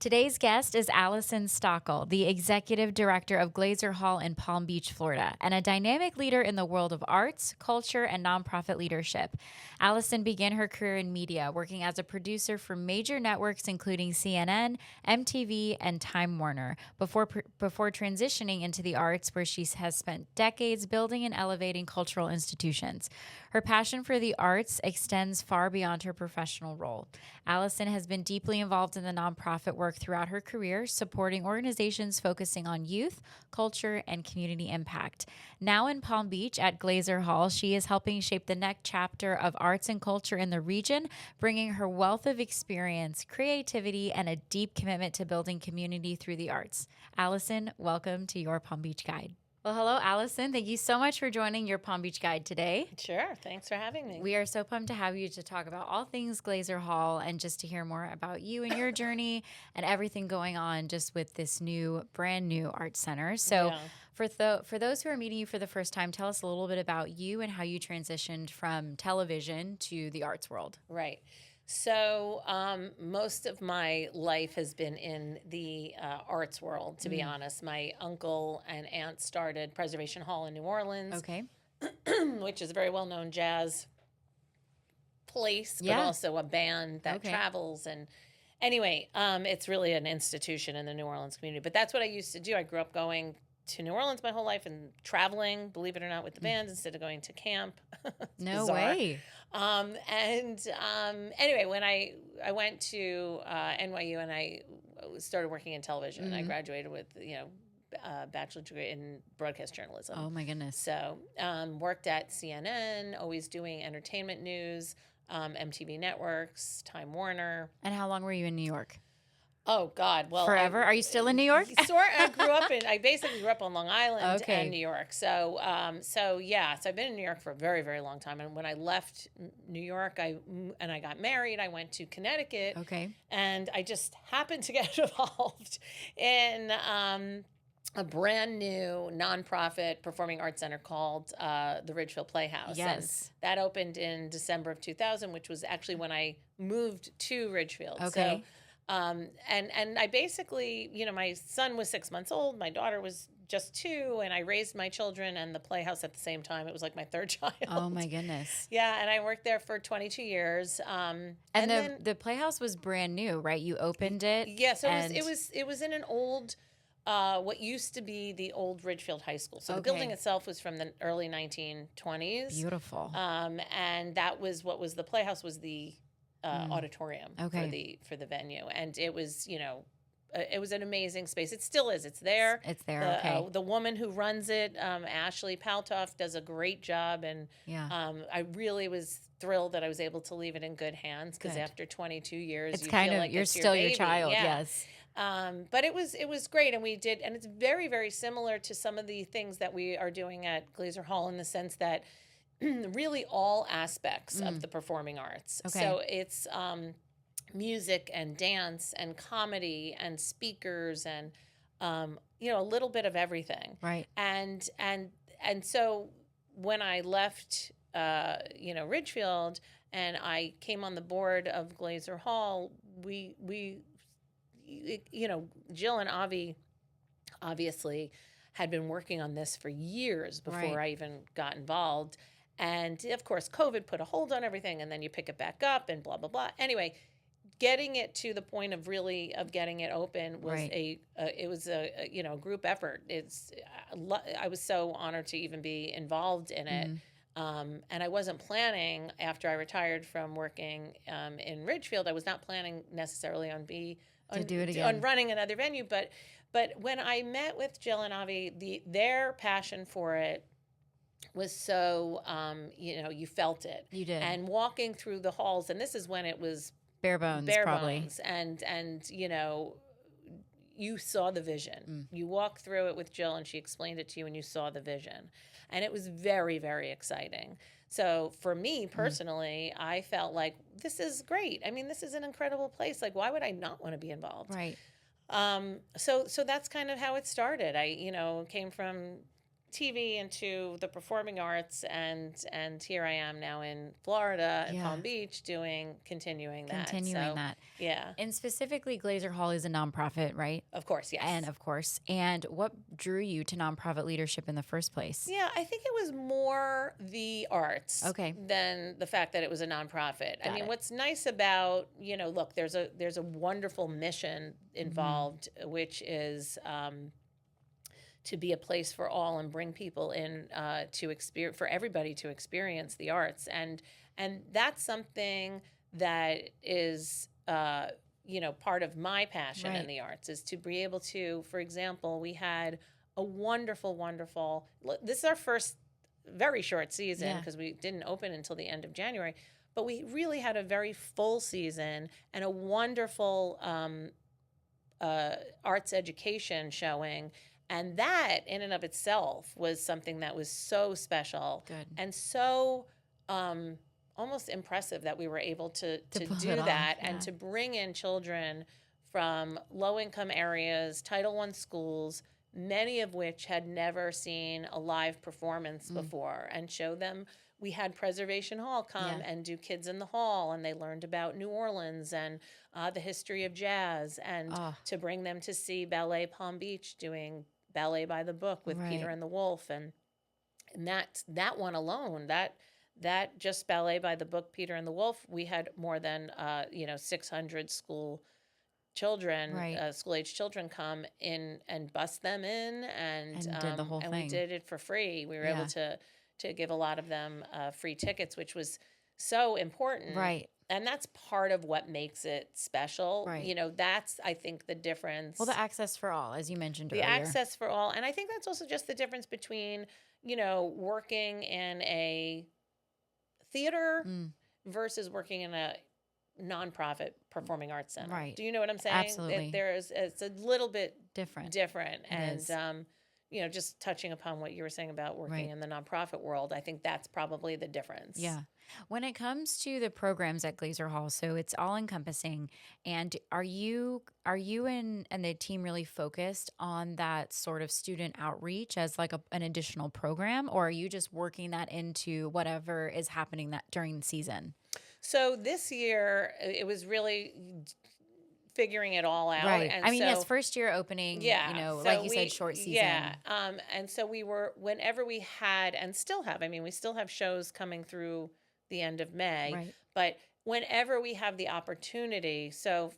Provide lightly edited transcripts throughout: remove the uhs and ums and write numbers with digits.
Today's guest is Allison Stockel, the Executive Director of Glazer Hall in Palm Beach, Florida, and a dynamic leader in the world of arts, culture, and nonprofit leadership. Allison began her career in media, working as a producer for major networks including CNN, MTV, and Time Warner, before transitioning into the arts, where she has spent decades building and elevating cultural institutions. Her passion for the arts extends far beyond her professional role. Allison has been deeply involved in the nonprofit work throughout her career, supporting organizations focusing on youth, culture, and community impact. Now in Palm Beach at Glazer Hall, she is helping shape the next chapter of arts and culture in the region, bringing her wealth of experience, creativity, and a deep commitment to building community through the arts. Allison, welcome to your Palm Beach Guide. Well, hello, Allison. Thank you so much for joining your Palm Beach Guide today. Sure. Thanks for having me. We are so pumped to have you to talk about all things Glazer Hall and just to hear more about you and your journey and everything going on just with this brand new art center. So for those who are meeting you for the first time, tell us a little bit about you and how you transitioned from television to the arts world. Right. So most of my life has been in the arts world, to be honest. My uncle and aunt started Preservation Hall in New Orleans, Okay. which is a very well-known jazz place, but also a band that travels. And anyway, it's really an institution in the New Orleans community. But that's what I used to do. I grew up going to New Orleans my whole life and traveling, believe it or not, with the band instead of going to camp. No bizarre. way. Anyway, when I went to NYU and I started working in television, and I graduated with a bachelor's degree in broadcast journalism. Oh my goodness! So worked at CNN, always doing entertainment news, MTV networks, Time Warner. And how long were you in New York? Oh God! Well, forever. Are you still in New York? I basically grew up on Long Island and New York. So I've been in New York for a very, very long time. And when I left New York, I got married. I went to Connecticut. Okay. And I just happened to get involved in a brand new nonprofit performing arts center called the Ridgefield Playhouse. Yes. And that opened in December of 2000, which was actually when I moved to Ridgefield. Okay. So, and I basically, my son was 6 months old, my daughter was just 2, and I raised my children and the Playhouse at the same time. It was like my third child. Oh my goodness. Yeah, and I worked there for 22 years. And then the Playhouse was brand new, right? You opened it. Yes, it was in an old, what used to be the old Ridgefield High School. So the building itself was from the early 1920s. Beautiful. And that was what was the Playhouse was the auditorium for the venue, and it was it was an amazing space. It still is. It's there. It's there. The woman who runs it, Ashley Paltoff, does a great job, and I really was thrilled that I was able to leave it in good hands because after 22 years, it's kind of like you're still your child. Yeah. Yes. But it was great, and we did, and it's very, very similar to some of the things that we are doing at Glazer Hall in the sense that really all aspects of the performing arts. Okay. So it's music and dance and comedy and speakers and a little bit of everything. Right. And so when I left Ridgefield and I came on the board of Glazer Hall, we Jill and Avi obviously had been working on this for years before I even got involved. And of course, COVID put a hold on everything, and then you pick it back up and blah, blah, blah. Anyway, getting it to the point of getting it open was a group effort. I was so honored to even be involved in it. And I wasn't planning, after I retired from working in Ridgefield, I was not planning necessarily on running another venue. But when I met with Jill and Avi, their passion for it was so, you felt it. You did. And walking through the halls, and this is when it was bare bones, and you saw the vision. You walked through it with Jill, and she explained it to you, and you saw the vision. And it was very, very exciting. So for me personally, I felt like this is great. I mean, this is an incredible place. Like, why would I not want to be involved? Right. So that's kind of how it started. I, came from TV into the performing arts, and here I am now in Florida and Palm Beach continuing that. Yeah. And specifically, Glazer Hall is a nonprofit, right? Of course, yes. And what drew you to nonprofit leadership in the first place? Yeah, I think it was more the arts than the fact that it was a nonprofit. I mean, what's nice about, look, there's a wonderful mission involved, which is to be a place for all and bring people in for everybody to experience the arts, and that's something that is part of my passion in the arts, is to be able to, for example, we had a wonderful, this is our first very short season because we didn't open until the end of January, but we really had a very full season and a wonderful arts education showing. And that in and of itself was something that was so special and so almost impressive that we were able to do that and to bring in children from low-income areas, Title I schools, many of which had never seen a live performance before, and show them. We had Preservation Hall come and do Kids in the Hall, and they learned about New Orleans and the history of jazz, and to bring them to see Ballet Palm Beach doing Ballet by the Book with Peter and the Wolf, and that one alone, that just Ballet by the Book, Peter and the Wolf, we had more than 600 school age children come in and bus them in, and did the whole thing. We did it for free. We were able to give a lot of them free tickets, which was so important. And that's part of what makes it special. That's, I think, the difference. Well, the access for all, as you mentioned earlier. The access for all. And I think that's also just the difference between, working in a theater versus working in a nonprofit performing arts center. Do you know what I'm saying? Absolutely. It's a little bit different. And, just touching upon what you were saying about working in the nonprofit world, I think that's probably the difference. Yeah. When it comes to the programs at Glazer Hall, so it's all encompassing, and are you and the team really focused on that sort of student outreach as like an additional program, or are you just working that into whatever is happening during the season? So this year, it was really figuring it all out. And yes, first year opening, like you said, short season. Yeah. And so whenever we had, and still have, we still have shows coming through the end of May, but whenever we have the opportunity, so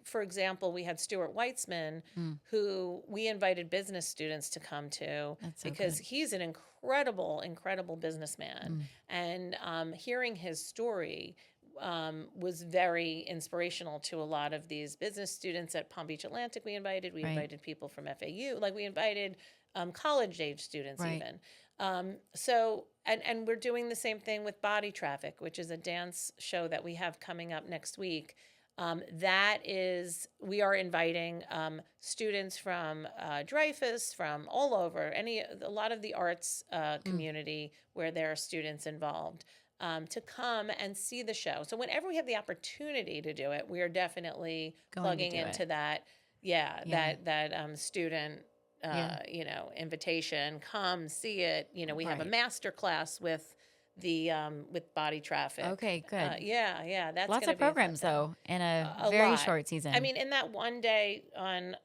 for example, we had Stuart Weitzman, who we invited business students to come to because he's an incredible businessman. And hearing his story was very inspirational to a lot of these business students at Palm Beach Atlantic. We invited people from FAU, we invited college-age students even. So we're doing the same thing with Body Traffic, which is a dance show that we have coming up next week. We are inviting students from Dreyfus, from all over, a lot of the arts community where there are students involved, to come and see the show. So whenever we have the opportunity to do it, we are definitely plugging into that. That student, invitation, come see it. We have a master class with Body Traffic. Okay, good. That's lots of programs though in a very short season. In that one day on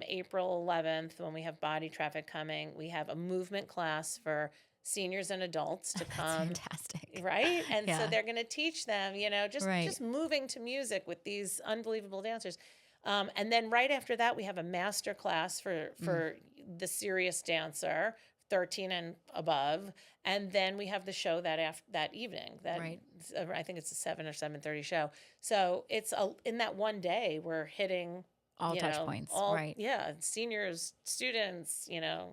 April 11th, when we have Body Traffic coming, we have a movement class for seniors and adults to come. Fantastic. Right? And so they're going to teach them, just moving to music with these unbelievable dancers. And then right after that, we have a master class for the serious dancer, 13 and above. And then we have the show that evening. I think it's a 7 or 7:30 show. So it's in that one day, we're hitting all touch points, Yeah, seniors, students,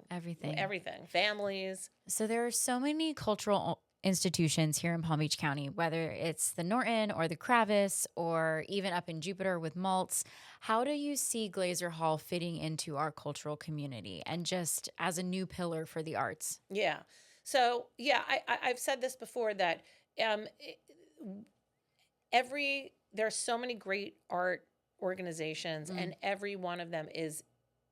everything, families. So there are so many cultural institutions here in Palm Beach County, whether it's the Norton or the Kravis or even up in Jupiter with Maltz. How do you see Glazer Hall fitting into our cultural community and just as a new pillar for the arts? Yeah. So, I've said this before that there are so many great art organizations, and every one of them is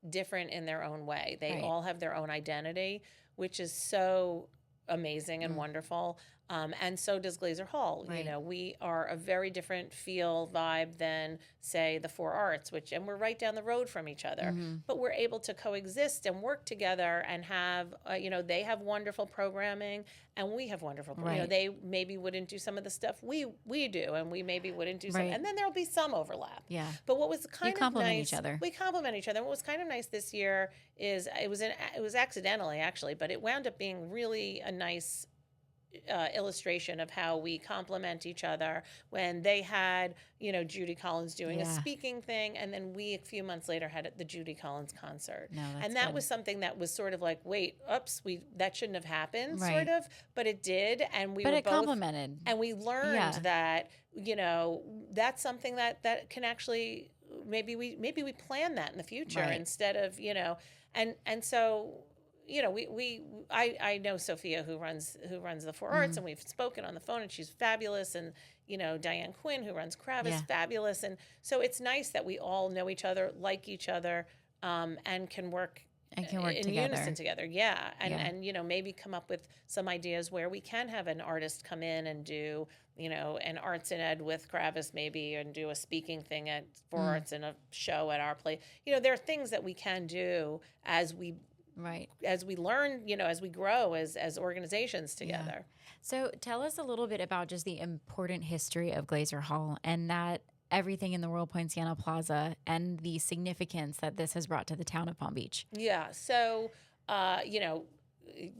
different in their own way. They all have their own identity. which is so amazing and wonderful. And so does Glazer Hall. Right. You know, we are a very different feel, vibe than, say, the Four Arts, and we're right down the road from each other. But we're able to coexist and work together and have, they have wonderful programming and we have wonderful, Right. they maybe wouldn't do some of the stuff we do, and we maybe wouldn't do some, Right. and then there'll be some overlap. Yeah. But what was kind You of complement nice, each other. we complement each other. And what was kind of nice this year is it was accidentally actually, but it wound up being really a nice illustration of how we complement each other when they had, Judy Collins doing a speaking thing, and then we a few months later had the Judy Collins concert. No, that's and that good. was something that was sort of like, wait, oops, that shouldn't have happened, Right. sort of, but it did, and we But were it both complemented. and we learned that, that's something that can actually maybe we plan that in the future Right. instead of, and so I know Sophia who runs the Four Arts, and we've spoken on the phone, and she's fabulous, and Diane Quinn who runs Kravis, fabulous, and so it's nice that we all know each other, like each other, and can work in together. unison together. And maybe come up with some ideas where we can have an artist come in and do an arts and ed with Kravis maybe, and do a speaking thing at Four Arts and a show at our place. There are things that we can do as we learn, as we grow as organizations together. So tell us a little bit about just the important history of Glazer Hall and that everything in the Royal Poinciana Plaza and the significance that this has brought to the town of Palm Beach. Yeah. So,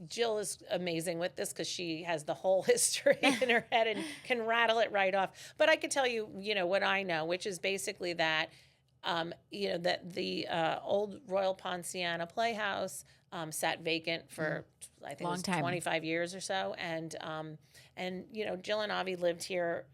Jill is amazing with this because she has the whole history in her head and can rattle it right off. But I could tell you, what I know, which is basically that, that the old Royal Poinciana Playhouse sat vacant for, I think Long it was time. 25 years or so. And Jill and Avi lived here.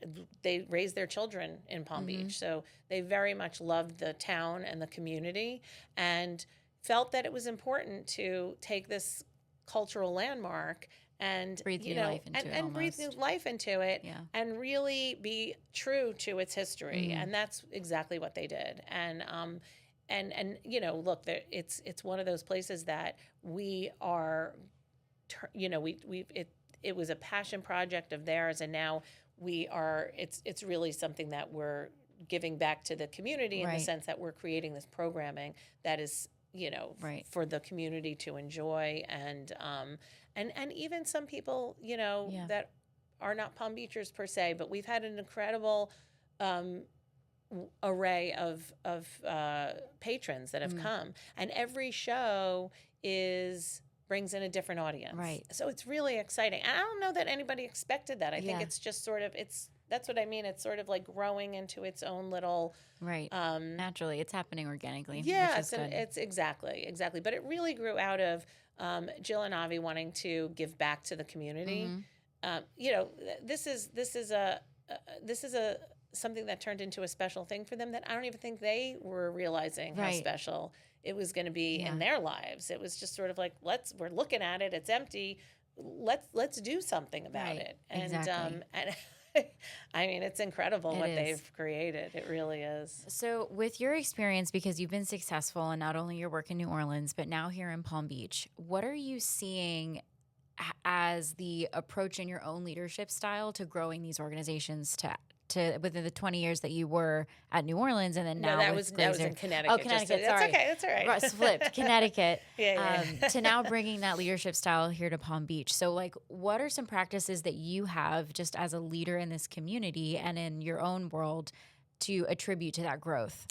They raised their children in Palm Beach. So they very much loved the town and the community and felt that it was important to take this cultural landmark and Breathe new life into it and breathe new almost. life into it, Yeah. and really be true to its history. And that's exactly what they did. And look, it's one of those places that we are, it was a passion project of theirs, and now we are. It's really something that we're giving back to the community in the sense that we're creating this programming that is, for the community to enjoy, and even some people, that are not Palm Beachers per se, but we've had an incredible array of patrons that have come, and every show brings in a different audience. Right. So it's really exciting. And I don't know that anybody expected that. I think it's just sort of that's what I mean. It's sort of like growing into its own little naturally. It's happening organically. Yeah, which is good. it's exactly. But it really grew out of Jill and Avi wanting to give back to the community. This is a something that turned into a special thing for them that I don't even think they were realizing how special it was going to be in their lives. It was just sort of like, we're looking at it, it's empty, let's do something about it. And and I mean, it's incredible what they've created. It really is. So with your experience, because you've been successful in not only your work in New Orleans, but now here in Palm Beach, what are you seeing as the approach in your own leadership style to growing these organizations to within the 20 years that you were at New Orleans, and then now that was in Connecticut. Oh, Connecticut. That's okay. That's all right. Russ flipped Connecticut. Yeah. To now bringing that leadership style here to Palm Beach. So, like, what are some practices that you have just as a leader in this community and in your own world to attribute to that growth?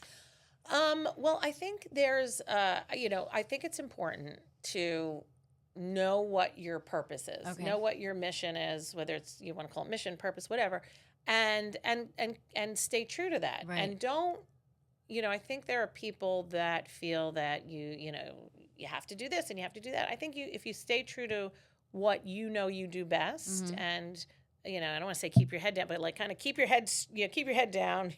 Well, I think there's, I think it's important to know what your purpose is, know what your mission is, whether it's, you want to call it mission, purpose, whatever. And stay true to that. Right. And don't, I think there are people that feel that you have to do this and you have to do that. I think if you stay true to what you do best, and I don't want to say keep your head down, but like kind of keep your head down,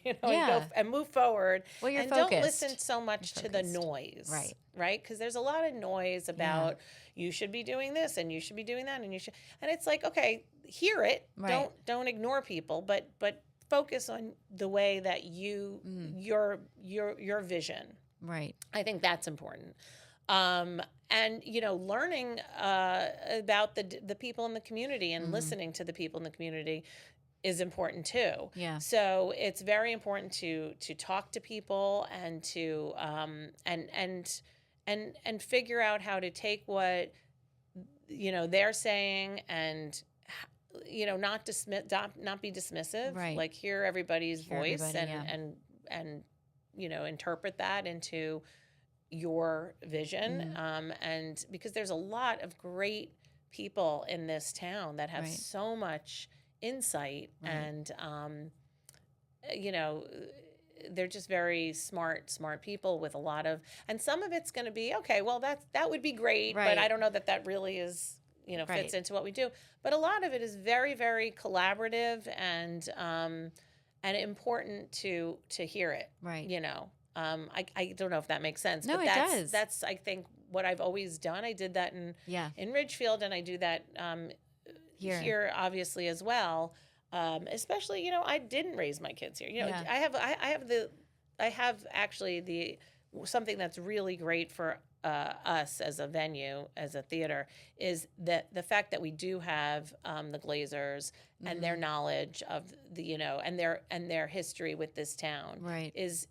and move forward. Well, you're and focused. Don't listen so much to the noise, right? Because there's a lot of noise about you should be doing this and you should be doing that and it's like, okay, hear it, don't ignore people, but focus on the way that your vision. Right. I think that's important. And learning about the people in the community and listening to the people in the community is important too. Yeah. So it's very important to talk to people and to and figure out how to take what they're saying and not be dismissive. Right. Like hear everybody's voice everybody, and interpret that into your vision. And because there's a lot of great people in this town that have so much insight and they're just very smart people with a lot of, and some of it's going to be okay, well that would be great, but I don't know that really is fits into what we do. But a lot of it is very, very collaborative and important to hear it. Right. I don't know if that makes sense. No, but it does. That's I think what I've always done. I did that in Ridgefield, and I do that here obviously as well. Especially, I didn't raise my kids here. I have actually something that's really great for us as a venue, as a theater, is that the fact that we do have the Glazers and their knowledge of and their history with this town is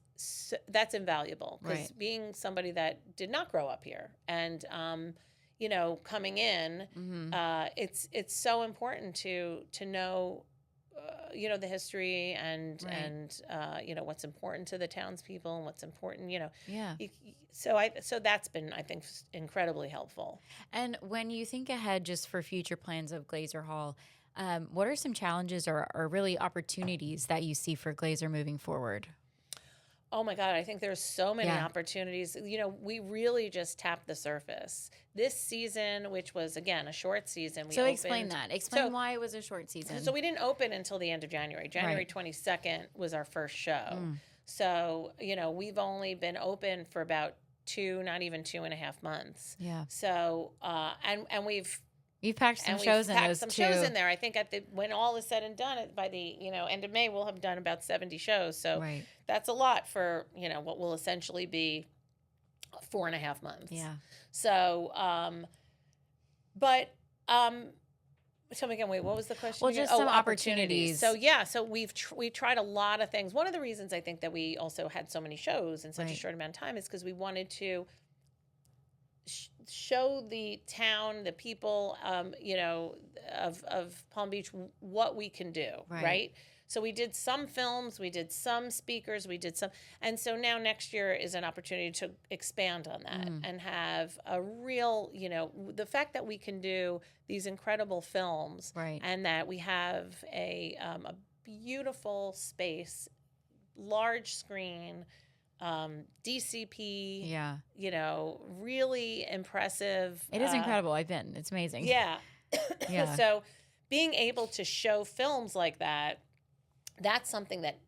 that's invaluable, because being somebody that did not grow up here and coming in, it's so important to know the history and what's important to the townspeople and what's important, so that's been, I think, incredibly helpful. And when you think ahead just for future plans of Glazer Hall, what are some challenges or really opportunities that you see for Glazer moving forward? Oh my God, I think there's so many opportunities. We really just tapped the surface. This season, which was, again, a short season. Explain that. Explain why it was a short season. So we didn't open until the end of January. January 22nd was our first show. So, we've only been open for about not even 2.5 months. Yeah. So, and You've packed some shows in those too. Shows in there. I think when all is said and done, by the end of May, we'll have done about 70 shows. So that's a lot for what will essentially be 4.5 months. Yeah. So, tell me again. Wait, what was the question? Well, just some opportunities. So so we've tried a lot of things. One of the reasons I think that we also had so many shows in such a short amount of time is because we wanted to show the town, the people, of Palm Beach, what we can do, right? So we did some films, we did some speakers, we did some, and so now next year is an opportunity to expand on that and have a real, the fact that we can do these incredible films, and that we have a beautiful space, large screen, DCP, really impressive. It is incredible. I've been. It's amazing. Yeah. So being able to show films like that's something that,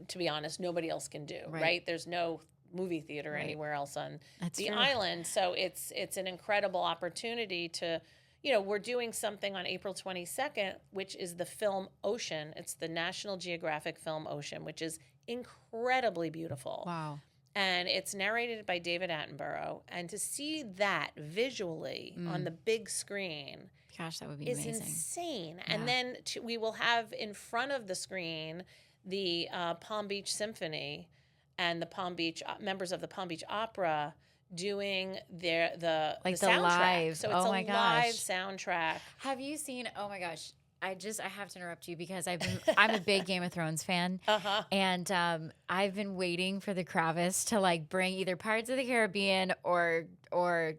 to be honest, nobody else can do, right? There's no movie theater anywhere else on the island. So it's an incredible opportunity to, we're doing something on April 22nd, which is the film Ocean. It's the National Geographic film Ocean, which is incredibly beautiful. Wow. And it's narrated by David Attenborough. And to see that visually on the big screen, gosh, that would be is amazing. Insane. Yeah. And then we will have in front of the screen the Palm Beach Symphony and the members of the Palm Beach Opera doing the soundtrack. Live. So it's a live soundtrack. Have you seen? Oh my gosh. I have to interrupt you because I'm a big Game of Thrones fan, and I've been waiting for the Kravis to bring either Pirates of the Caribbean or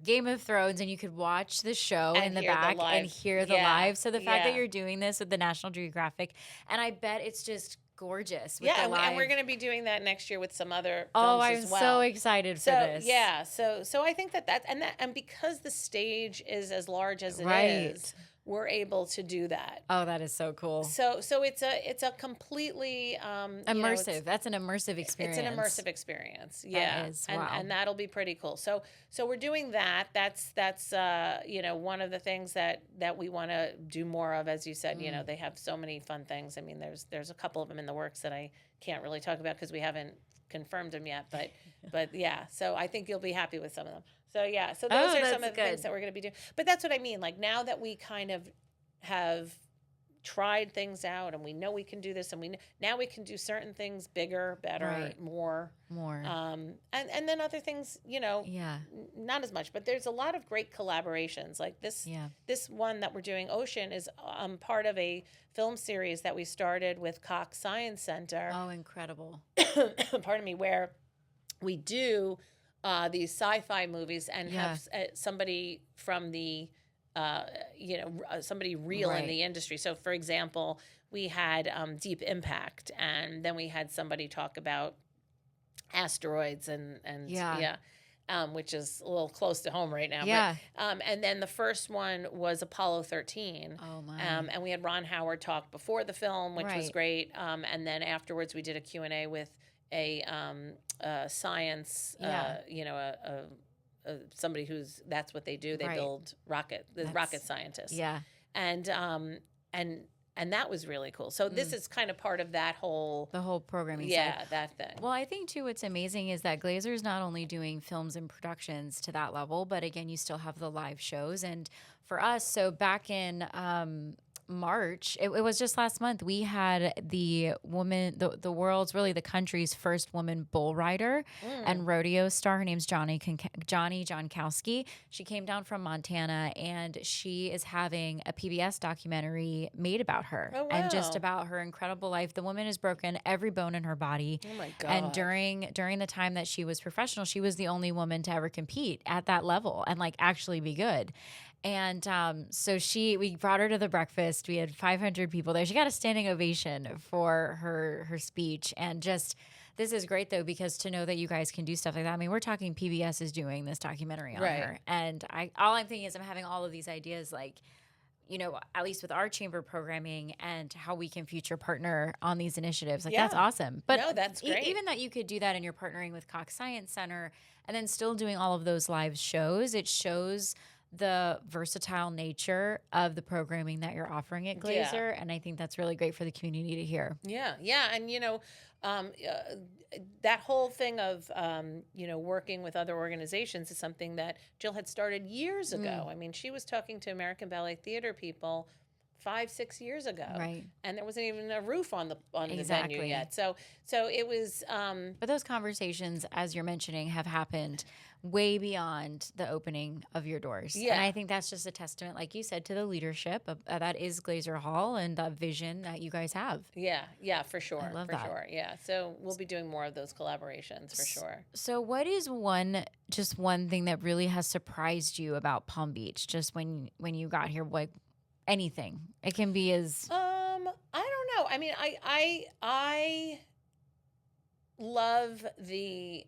Game of Thrones, and you could watch the show in the back and hear the live. So the fact that you're doing this with the National Geographic, and I bet it's just gorgeous. With the live. And we're going to be doing that next year with some other films as well. I'm so excited for this. Yeah, so I think and because the stage is as large as it is. We're able to do that. Oh, that is so cool. So it's a completely immersive. That's an immersive experience. It's an immersive experience. Yeah, that is. Wow. And that'll be pretty cool. So we're doing that. That's one of the things that we want to do more of. As you said, they have so many fun things. I mean, there's a couple of them in the works that I can't really talk about because we haven't confirmed them yet, but yeah. So I think you'll be happy with some of them. So yeah, so those are some of the things that we're going to be doing. But that's what I mean. Like now that we kind of have tried things out and we know we can do this, and now we can do certain things bigger, better, more. And then other things, not as much. But there's a lot of great collaborations. Like this one that we're doing, Ocean, is part of a film series that we started with Cox Science Center. Oh, incredible! Pardon me, where we do these sci-fi movies and have somebody from the somebody real in the industry. So, for example, we had Deep Impact, and then we had somebody talk about asteroids and which is a little close to home right now. Yeah. But, and then the first one was Apollo 13. Oh, my. And we had Ron Howard talk before the film, which was great. And then afterwards we did a Q&A with a science, somebody that's what they do. They build rocket scientists. Yeah. And that was really cool. So this is kind of part of the whole programming side. Side. That thing. Well, I think too what's amazing is that Glazer's not only doing films and productions to that level, but again, you still have the live shows. And for us, so back in March, it was just last month, we had the woman, the world's, really the country's first woman bull rider and rodeo star. Her name's Johnny Jonkowski. She came down from Montana, and she is having a PBS documentary made about her and just about her incredible life. The woman has broken every bone in her body. Oh my God. And during the time that she was professional, she was the only woman to ever compete at that level and like actually be good. And so we brought her to the breakfast. We had 500 people there. She got a standing ovation for her speech. And just, this is great though, because to know that you guys can do stuff like that. I mean, we're talking PBS is doing this documentary on her. And all I'm thinking is I'm having all of these ideas, like, at least with our chamber programming and how we can future partner on these initiatives. Like that's awesome. But no, that's great. Even that you could do that and you're partnering with Cox Science Center and then still doing all of those live shows, it shows the versatile nature of the programming that you're offering at Glazer. And I think that's really great for the community to hear. Yeah. Yeah. And, that whole thing of, working with other organizations is something that Jill had started years ago. I mean, she was talking to American Ballet Theater people 5-6 years ago, and there wasn't even a roof on the venue yet. So it was. But those conversations, as you're mentioning, have happened way beyond the opening of your doors. Yeah. And I think that's just a testament, like you said, to the leadership that is Glazer Hall and the vision that you guys have. Yeah, for sure. I love that. Sure. Yeah. So we'll be doing more of those collaborations for sure. So what is one thing that really has surprised you about Palm Beach, just when you got here? Like anything. It can be as I don't know. I mean, I love the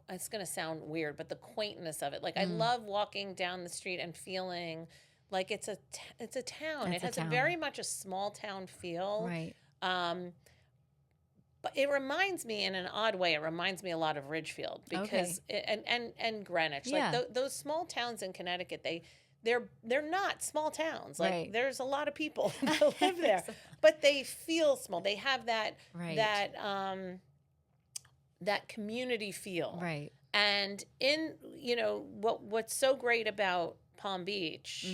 it's going to sound weird, but the quaintness of it. Like I love walking down the street and feeling like it's a town. It has very much a small town feel. Right. But it reminds me, in an odd way, a lot of Ridgefield because and Greenwich. Yeah. Like those small towns in Connecticut, they're not small towns. Like there's a lot of people that live there, but they feel small. They have that that community feel. Right. And in what's so great about Palm Beach,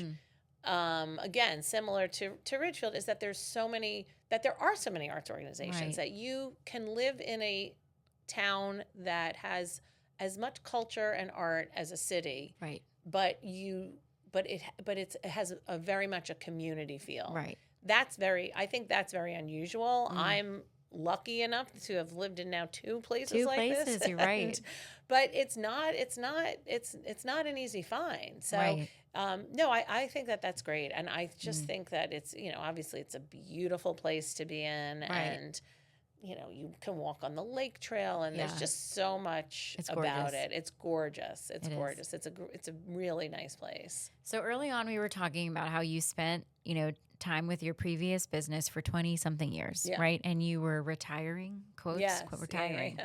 again, similar to Ridgefield, is that there are so many arts organizations that you can live in a town that has as much culture and art as a city. Right. But it has a very much a community feel. Right. I think that's very unusual. I'm lucky enough to have lived in now two places like this. You're right. But it's not an easy find. So no, I think that's great. And I just think that it's, obviously it's a beautiful place to be in. And you can walk on the lake trail, and there's just so much about it. It's gorgeous. It's gorgeous. It's a really nice place. So early on, we were talking about how you spent, time with your previous business for 20-something years, right? And you were retiring, quotes, quote, retiring.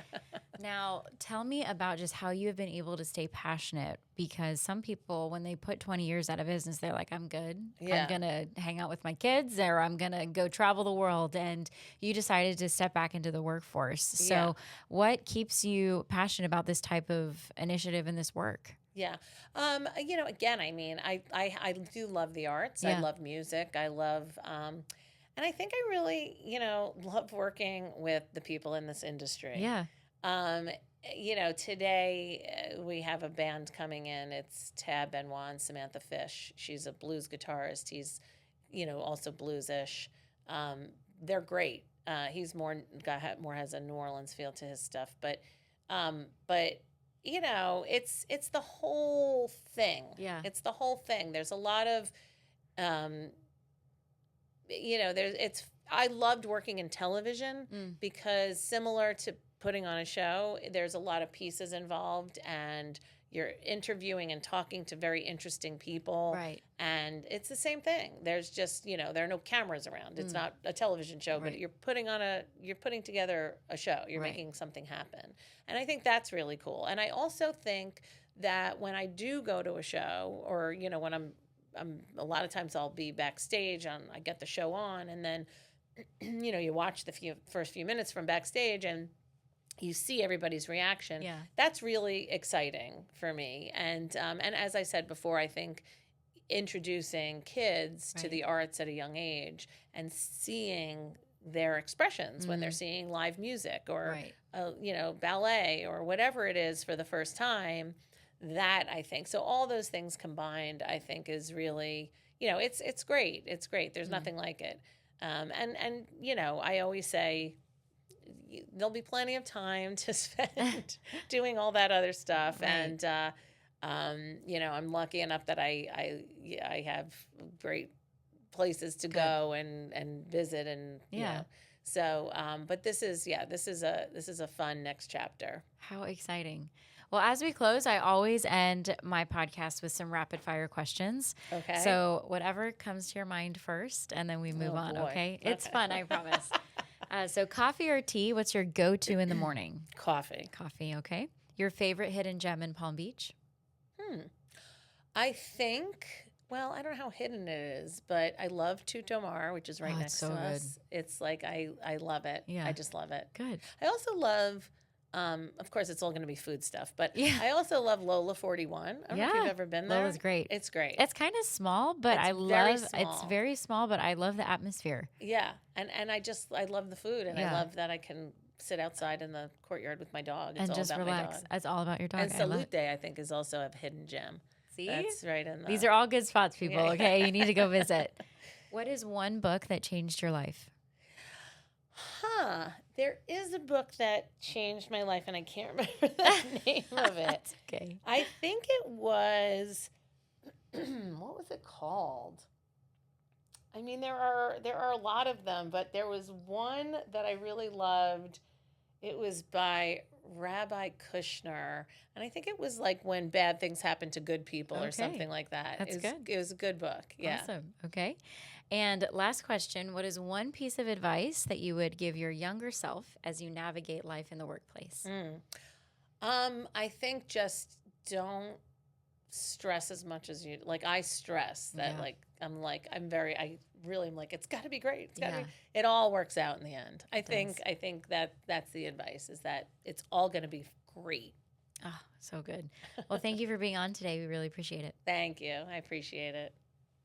Now, tell me about just how you have been able to stay passionate, because some people, when they put 20 years out of business, they're like, I'm good. Yeah. I'm going to hang out with my kids, or I'm going to go travel the world. And you decided to step back into the workforce. So Yeah. what keeps you passionate about this type of initiative and this work? Yeah. Again, I mean, I do love the arts. I Yeah. love music. I love, and I think I really, love working with the people in this industry. Yeah. Um, Today we have a band coming in. It's Tab Benoit and Samantha Fish. She's a blues guitarist. He's, also bluesish. They're great. He's more has a New Orleans feel to his stuff, but it's the whole thing. Yeah. It's the whole thing. There's a lot of, I loved working in television because similar to putting on a show, there's a lot of pieces involved, and you're interviewing and talking to very interesting people. Right. And it's the same thing. There's just, there are no cameras around. It's not a television show, but Right. you're putting together a show. You're Right. making something happen. And I think that's really cool. And I also think that when I do go to a show, or, when I'm a lot of times I'll be backstage I get the show on, and then, you watch the first few minutes from backstage, and you see everybody's reaction. Yeah. That's really exciting for me. And as I said before, I think introducing kids to Right. the arts at a young age and seeing their expressions when they're seeing live music or, Right. ballet or whatever it is for the first time, that I think, so all those things combined, I think is really, it's great. It's great. There's nothing like it. And I always say, there'll be plenty of time to spend doing all that other stuff. Right. And, I'm lucky enough that I have great places to go and visit, and, so, but this is a fun next chapter. How exciting. Well, as we close, I always end my podcast with some rapid fire questions. Okay. So whatever comes to your mind first, and then we move on, boy. okay? It's Okay. fun, I promise. So coffee or tea, what's your go-to in the morning? Coffee. Coffee, okay. Your favorite hidden gem in Palm Beach? I think, well, I don't know how hidden it is, but I love Tutomar, which is right Oh, it's next so to good. us. It's like, I love it. Yeah. I just love it. Good. I also love, of course, it's all going to be food stuff, but Yeah. I also love Lola 41. I don't know if you've ever been there. Lola's great. It's great. It's kind of small, but It's I very love it's small. very small, but I love the atmosphere. Yeah. And I love the food, and Yeah. I love that I can sit outside in the courtyard with my dog. It's And all just about relax. my dog. It's all about your dog. And I love it. Salute, I think, is also a hidden gem. See? That's right in the... These are all good spots, people, Yeah. okay? You need to go visit. What is one book that changed your life? There is a book that changed my life, and I can't remember the name of it. That's okay. I think it was... what was it called? I mean, there are a lot of them, but there was one that I really loved. It was by Rabbi Kushner, and I think it was like When Bad Things Happen to Good People, or Okay. something like that. That's good. It was a good book. Yeah. Awesome. Okay. And last question, what is one piece of advice that you would give your younger self as you navigate life in the workplace? I think just don't stress as much as you like. I stress that Yeah. I really am like, it's got to be great. It's got to Yeah. be. It all works out in the end. I does. think that's the advice, is that it's all going to be great. Oh, so good. Well, thank you for being on today. We really appreciate it. Thank you. I appreciate it.